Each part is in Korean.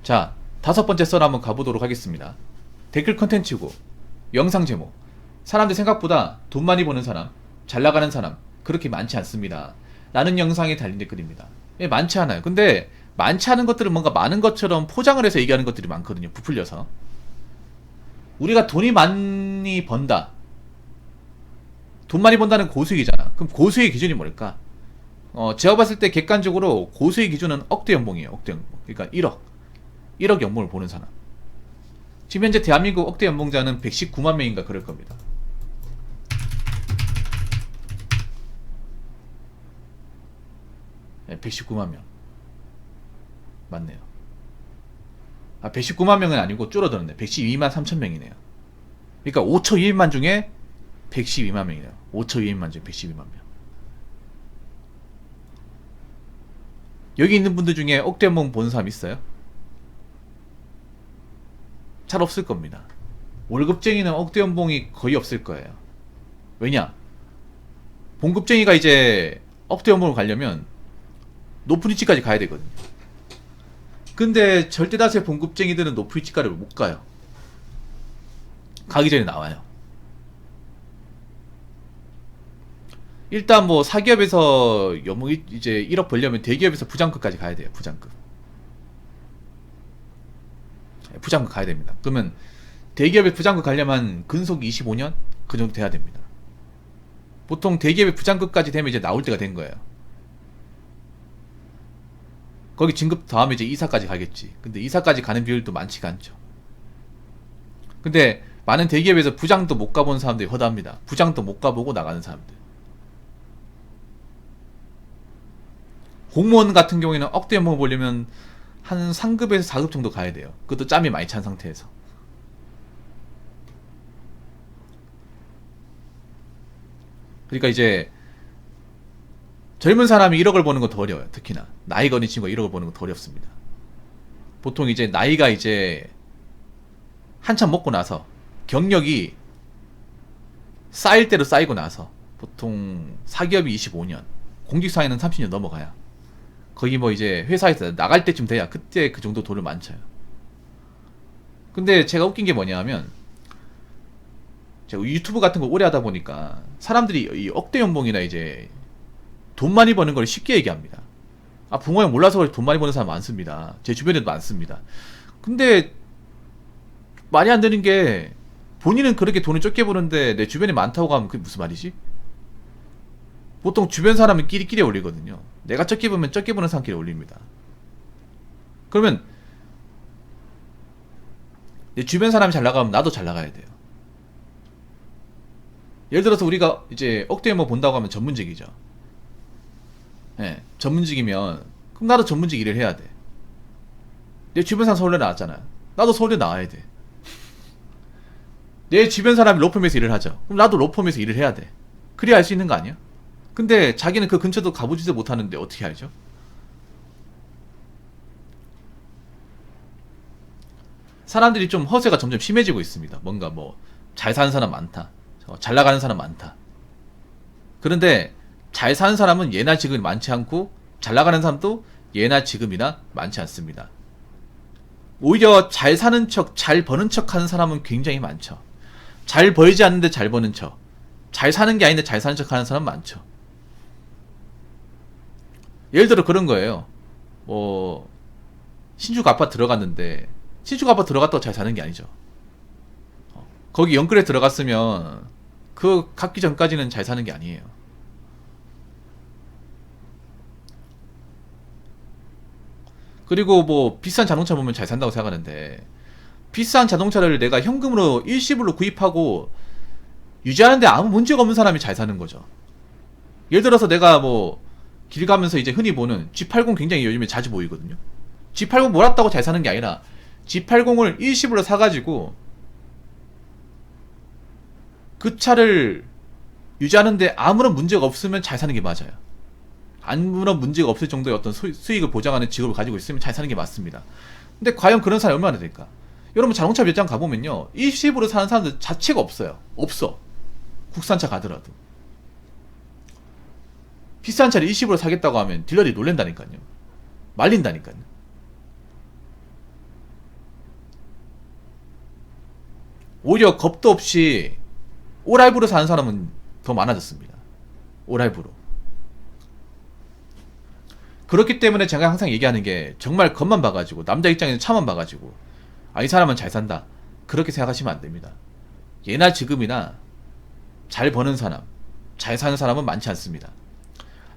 자, 다섯 번째 썰 한번 가보도록 하겠습니다. 댓글 컨텐츠고, 영상 제목. 사람들 생각보다 돈 많이 버는 사람, 잘 나가는 사람, 그렇게 많지 않습니다. 라는 영상에 달린 댓글입니다. 예, 많지 않아요. 근데, 많지 않은 것들은 뭔가 많은 것처럼 포장을 해서 얘기하는 것들이 많거든요. 부풀려서. 우리가 돈이 많이 번다. 돈 많이 번다는 고수익이잖아. 그럼 고수익 기준이 뭘까? 제가 봤을 때 객관적으로 고수익 기준은 억대 연봉이에요. 억대 연봉. 그러니까 1억. 1억 연봉을 보는 사람. 지금 현재 대한민국 억대 연봉자는 119만 명인가 그럴 겁니다. 네, 119만 명. 맞네요. 119만 명은 아니고 줄어들었네. 112만 3천 명이네요. 그러니까 5초 2인만 중에 112만 명이네요. 5초 2인만 중에 112만 명. 여기 있는 분들 중에 억대 연봉 보는 사람 있어요? 잘 없을 겁니다. 월급쟁이는 억대 연봉이 거의 없을 거예요. 왜냐? 봉급쟁이가 이제 억대 연봉을 가려면 높은 위치까지 가야 되거든요. 근데 절대 다수의 봉급쟁이들은 높은 위치까지 못 가요. 가기 전에 나와요. 일단 뭐 사기업에서 연봉이 이제 1억 벌려면 대기업에서 부장급까지 가야 돼요. 부장급. 부장급 가야 됩니다. 그러면 대기업에 부장급 가려면 근속 25년? 그 정도 돼야 됩니다. 보통 대기업의 부장급까지 되면 이제 나올 때가 된 거예요. 거기 진급 다음에 이제 이사까지 가겠지. 근데 이사까지 가는 비율도 많지가 않죠. 근데 많은 대기업에서 부장도 못 가본 사람들이 허다합니다. 부장도 못 가보고 나가는 사람들. 공무원 같은 경우에는 억대 연봉을 보려면 한 3급에서 4급 정도 가야 돼요. 그것도 짬이 많이 찬 상태에서. 그러니까 이제 젊은 사람이 1억을 버는 건 더 어려워요. 특히나 나이가 어린 친구가 1억을 버는 건 더 어렵습니다. 보통 이제 나이가 이제 한참 먹고 나서 경력이 쌓일 대로 쌓이고 나서 보통 사기업이 25년, 공직사회는 30년 넘어가야 거의 뭐 이제 회사에서 나갈 때쯤 돼야 그때 그 정도 돈을 많쳐요. 근데 제가 웃긴 게 뭐냐 하면 제가 유튜브 같은 거 오래 하다 보니까 사람들이 이 억대 연봉이나 이제 돈 많이 버는 걸 쉽게 얘기합니다. 붕어 형 몰라서 돈 많이 버는 사람 많습니다. 제 주변에도 많습니다. 근데 말이 안 되는 게 본인은 그렇게 돈을 적게 버는데 내 주변에 많다고 하면 그게 무슨 말이지? 보통 주변 사람은 끼리끼리 올리거든요. 내가 적게 보면 적게 보는 사람끼리 올립니다. 그러면 내 주변 사람이 잘 나가면 나도 잘 나가야 돼요. 예를 들어서 우리가 이제 억대 연봉 본다고 하면 전문직이죠. 예, 전문직이면 그럼 나도 전문직 일을 해야 돼. 내 주변 사람 서울대 나왔잖아요. 나도 서울대 나와야 돼. 내 주변 사람이 로펌에서 일을 하죠. 그럼 나도 로펌에서 일을 해야 돼. 그래야 할 수 있는 거 아니야? 근데 자기는 그 근처도 가보지도 못하는데 어떻게 알죠? 사람들이 좀 허세가 점점 심해지고 있습니다. 뭔가 뭐 잘 사는 사람 많다. 잘 나가는 사람 많다. 그런데 잘 사는 사람은 예나 지금이 많지 않고 잘 나가는 사람도 예나 지금이나 많지 않습니다. 오히려 잘 사는 척, 잘 버는 척 하는 사람은 굉장히 많죠. 잘 벌지 않는데 잘 버는 척, 잘 사는 게 아닌데 잘 사는 척 하는 사람 많죠. 예를 들어 그런 거예요. 뭐 신축 아파트 들어갔는데 신축 아파트 들어갔다고 잘 사는 게 아니죠. 거기 연끌에 들어갔으면 그 갔기 전까지는 잘 사는 게 아니에요. 그리고 뭐 비싼 자동차 보면 잘 산다고 생각하는데 비싼 자동차를 내가 현금으로 일시불로 구입하고 유지하는데 아무 문제가 없는 사람이 잘 사는 거죠. 예를 들어서 내가 뭐 길 가면서 이제 흔히 보는 G80 굉장히 요즘에 자주 보이거든요. G80 몰았다고 잘 사는 게 아니라 G80을 일시불로 사가지고 그 차를 유지하는데 아무런 문제가 없으면 잘 사는 게 맞아요. 아무런 문제가 없을 정도의 어떤 수익을 보장하는 직업을 가지고 있으면 잘 사는 게 맞습니다. 근데 과연 그런 사람이 얼마나 될까? 여러분 자동차 매장 가보면요 일시불로 사는 사람들 자체가 없어요. 없어. 국산차 가더라도 비싼 차를 일시불로 사겠다고 하면 딜러들이 놀랜다니까요. 말린다니까요. 오히려 겁도 없이 오라이브로 사는 사람은 더 많아졌습니다. 오라이브로. 그렇기 때문에 제가 항상 얘기하는 게 정말 겉만 봐가지고 남자 입장에서 차만 봐가지고 이 사람은 잘 산다 그렇게 생각하시면 안 됩니다. 예나 지금이나 잘 버는 사람, 잘 사는 사람은 많지 않습니다.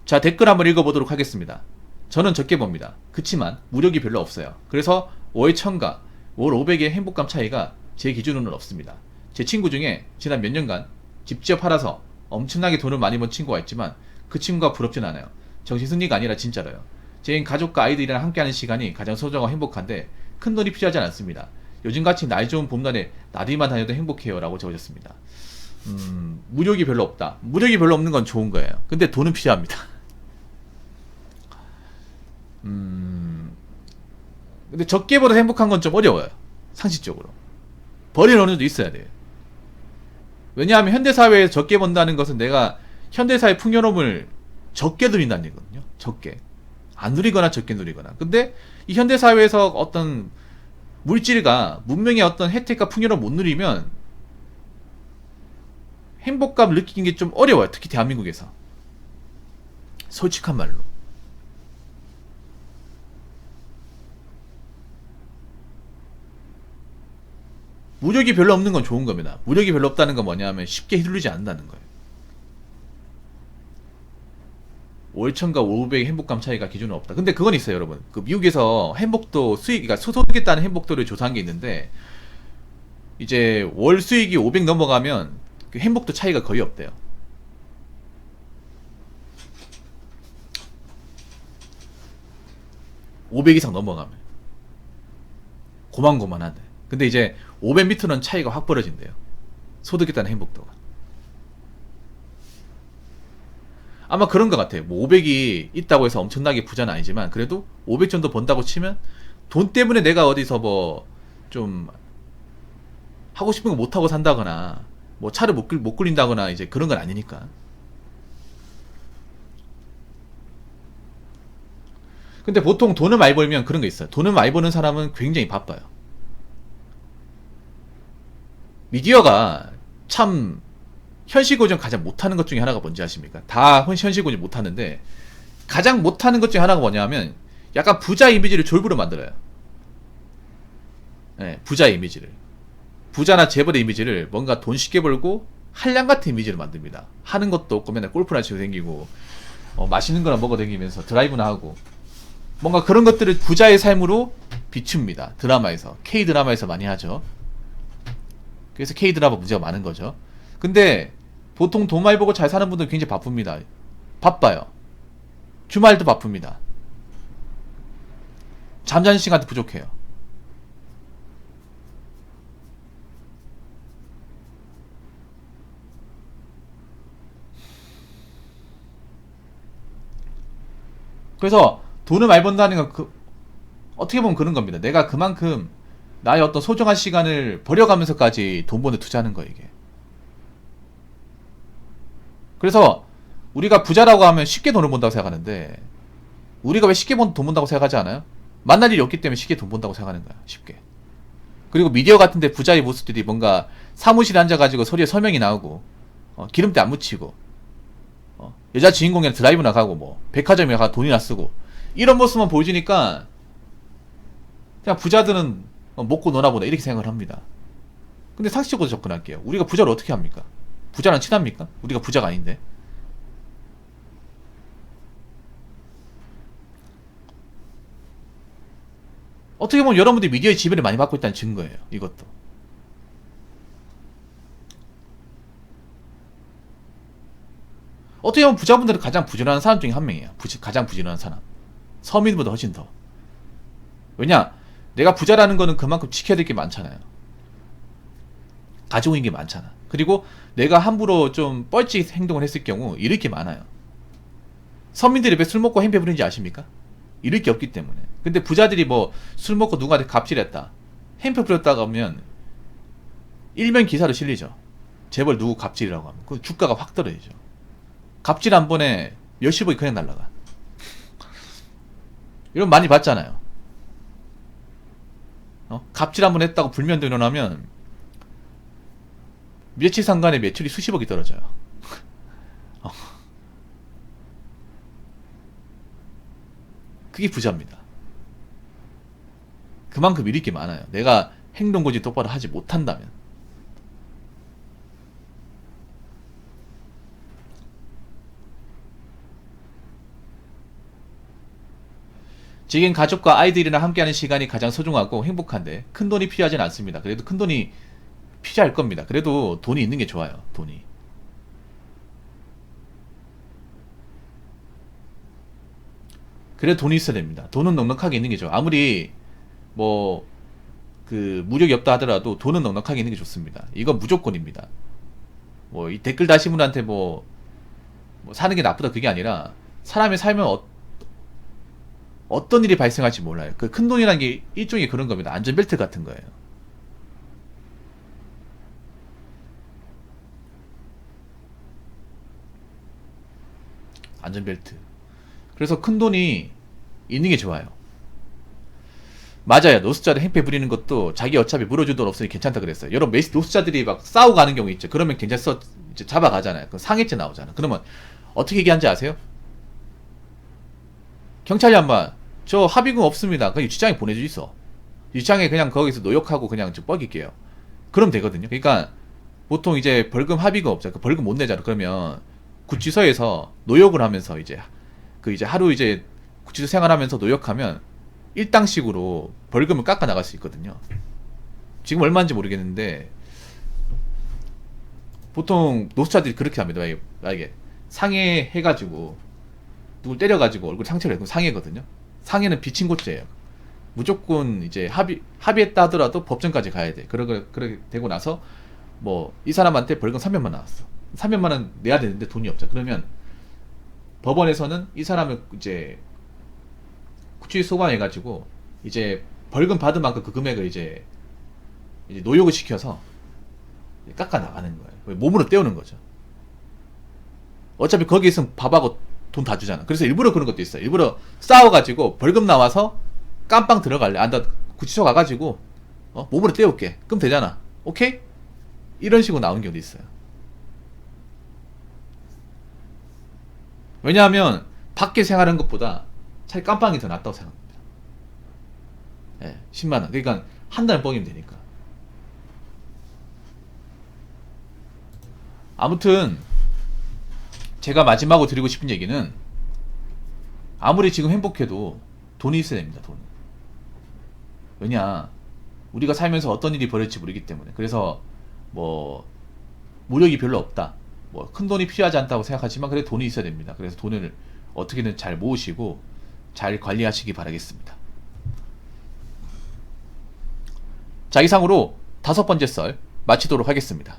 자, 댓글 한번 읽어보도록 하겠습니다. 저는 적게 법니다. 그치만 무력이 별로 없어요. 그래서 월 1000과 월 500의 행복감 차이가 제 기준으로는 없습니다. 제 친구 중에 지난 몇 년간 집 지어 팔아서 엄청나게 돈을 많이 번 친구가 있지만 그 친구가 부럽진 않아요. 정신승리가 아니라 진짜로요. 제 가족과 아이들이랑 함께하는 시간이 가장 소중하고 행복한데 큰 돈이 필요하지 않습니다. 요즘같이 날 좋은 봄날에 나들이만 다녀도 행복해요 라고 적으셨습니다. 무력이 별로 없다. 무력이 별로 없는 건 좋은 거예요. 근데 돈은 필요합니다. 근데 적게 벌어서 행복한 건 좀 어려워요. 상식적으로. 벌이는 어느 정도 있어야 돼요. 왜냐하면 현대사회에서 적게 번다는 것은 내가 현대사회 풍요로움을 적게 누린다는 얘기거든요. 적게. 안 누리거나 적게 누리거나. 근데 이 현대사회에서 어떤 물질과 문명의 어떤 혜택과 풍요를 못 누리면 행복감을 느끼는 게 좀 어려워요. 특히 대한민국에서. 솔직한 말로. 무력이 별로 없는 건 좋은 겁니다. 무력이 별로 없다는 건 뭐냐면 쉽게 휘둘리지 않는다는 거예요. 월천과 500의 행복감 차이가 기준은 없다. 근데 그건 있어요, 여러분. 그 미국에서 행복도 수익, 그러니까 소득에 따른 행복도를 조사한 게 있는데 이제 월 수익이 500 넘어가면 그 행복도 차이가 거의 없대요. (500) 이상 넘어가면 고만고만하대. 근데 이제 500 밑으로는 차이가 확 벌어진대요. 소득에 따른 행복도가. 아마 그런 것 같아요. 뭐 500이 있다고 해서 엄청나게 부자는 아니지만 그래도 500 정도 번다고 치면 돈 때문에 내가 어디서 뭐 좀 하고 싶은 거 못하고 산다거나 뭐 차를 못 굴린다거나 이제 그런 건 아니니까. 근데 보통 돈을 많이 벌면 그런 거 있어요. 돈을 많이 버는 사람은 굉장히 바빠요. 미디어가 참 현실고정 가장 못하는 것 중에 하나가 뭔지 아십니까? 다 현실고정 못하는데 가장 못하는 것 중에 하나가 뭐냐면 약간 부자 이미지를 졸부로 만들어요. 네, 부자 이미지를. 부자나 재벌의 이미지를 뭔가 돈 쉽게 벌고 한량 같은 이미지를 만듭니다. 하는 것도 없고 맨날 골프나 치고 다니고 맛있는 거나 먹어 다니면서 드라이브나 하고 뭔가 그런 것들을 부자의 삶으로 비춥니다. 드라마에서. K-드라마에서 많이 하죠. 그래서 K-드라마 문제가 많은 거죠. 근데 보통 돈 많이 벌고 잘 사는 분들은 굉장히 바쁩니다. 바빠요. 주말도 바쁩니다. 잠자는 시간도 부족해요. 그래서 돈을 많이 번다는 건 어떻게 보면 그런 겁니다. 내가 그만큼 나의 어떤 소중한 시간을 버려가면서까지 돈 번에 투자하는 거예요, 이게. 그래서 우리가 부자라고 하면 쉽게 돈을 번다고 생각하는데 우리가 왜 쉽게 돈 번다고 생각하지 않아요? 만날 일이 없기 때문에 쉽게 돈 번다고 생각하는 거야, 쉽게. 그리고 미디어 같은데 부자의 모습들이 뭔가 사무실에 앉아가지고 서류에 서명이 나오고 기름때 안 묻히고 여자 주인공이랑 드라이브나 가고 뭐 백화점에 가서 돈이나 쓰고 이런 모습만 보여주니까 그냥 부자들은 먹고 노나 보다 이렇게 생각을 합니다. 근데 상식적으로 접근할게요. 우리가 부자를 어떻게 합니까? 부자랑 친합니까? 우리가 부자가 아닌데. 어떻게 보면 여러분들이 미디어의 지배를 많이 받고 있다는 증거예요. 이것도. 어떻게 보면 부자분들은 가장 부지런한 사람 중에 한 명이에요. 가장 부지런한 사람. 서민보다 훨씬 더. 왜냐? 내가 부자라는 거는 그만큼 지켜야 될 게 많잖아요. 가지고 있는 게 많잖아. 그리고 내가 함부로 좀 뻘짓 행동을 했을 경우 잃을 게 많아요. 서민들이 왜 술 먹고 행패 부리는지 아십니까? 잃을 게 없기 때문에. 근데 부자들이 뭐 술 먹고 누구한테 갑질했다, 행패 부렸다가 하면 일면 기사로 실리죠. 재벌 누구 갑질이라고 하면. 그 주가가 확 떨어지죠. 갑질 한 번에 몇십억이 그냥 날라가. 이런 많이 봤잖아요. 갑질 한 번 했다고 불면도 일어나면 며칠 상간에 매출이 수십억이 떨어져요. 어, 그게 부자입니다. 그만큼 잃을 게 많아요. 내가 행동고지 똑바로 하지 못한다면. 지금 가족과 아이들이랑 함께하는 시간이 가장 소중하고 행복한데 큰 돈이 필요하진 않습니다. 그래도 큰 돈이 필요할 겁니다. 그래도 돈이 있는 게 좋아요. 돈이. 그래도 돈이 있어야 됩니다. 돈은 넉넉하게 있는 게 좋아요. 아무리 뭐 그 무력이 없다 하더라도 돈은 넉넉하게 있는 게 좋습니다. 이건 무조건입니다. 뭐 이 댓글 다신 분한테 뭐 사는 게 나쁘다 그게 아니라 사람이 살면 어떤 일이 발생할지 몰라요. 그 큰 돈이라는 게 일종의 그런 겁니다. 안전벨트 같은 거예요. 안전벨트. 그래서 큰 돈이 있는 게 좋아요. 맞아요. 노숙자들 행패 부리는 것도 자기 어차피 물어줄 돈 없으니 괜찮다 그랬어요. 여러분 노숙자들이 막 싸우고 가는 경우 있죠. 그러면 경찰서 이제 잡아가잖아요. 그 상해죄 나오잖아. 그러면 어떻게 얘기하는지 아세요? 경찰이 한번 저 합의금 없습니다. 그냥 유치장에 보내주있어. 유치장에 그냥 거기서 노역하고 그냥 좀 뻐길게요. 그럼 되거든요. 그러니까 보통 이제 벌금 합의금 없잖아. 그 벌금 못 내잖아. 그러면 구치소에서 노역을 하면서 이제 그 이제 하루 이제 구치소 생활하면서 노역하면 일당씩으로 벌금을 깎아 나갈 수 있거든요. 지금 얼마인지 모르겠는데 보통 노숙자들이 그렇게 합니다. 만약에 상해 해가지고 누굴 때려가지고 얼굴 상처를 내고 상해거든요. 상해는 비친고죄예요. 무조건 이제 합의했다 하더라도 법정까지 가야 돼. 그렇게 되고 나서 뭐 이 사람한테 벌금 300만 나왔어. 300만 원 내야 되는데 돈이 없죠. 그러면 법원에서는 이 사람을 이제 구치소 소관해가지고 이제 벌금 받은 만큼 그 금액을 이제 노역을 시켜서 깎아 나가는 거예요. 몸으로 때우는 거죠. 어차피 거기 있으면 밥하고 돈 다 주잖아. 그래서 일부러 그런 것도 있어요. 일부러 싸워가지고 벌금 나와서 깜빵 들어갈래. 나 구치소 가가지고 몸으로 때울게. 그럼 되잖아. 오케이? 이런 식으로 나오는 경우도 있어요. 왜냐하면 밖에 생활하는 것보다 차라리 깜빵이 더 낫다고 생각합니다. 예, 10만원. 그러니까 한 달 뻥이면 되니까. 아무튼 제가 마지막으로 드리고 싶은 얘기는 아무리 지금 행복해도 돈이 있어야 됩니다. 돈. 왜냐 우리가 살면서 어떤 일이 벌어질지 모르기 때문에. 그래서 뭐 무력이 별로 없다. 뭐 큰 돈이 필요하지 않다고 생각하지만 그래도 돈이 있어야 됩니다. 그래서 돈을 어떻게든 잘 모으시고 잘 관리하시기 바라겠습니다. 자, 이상으로 5번째 썰 마치도록 하겠습니다.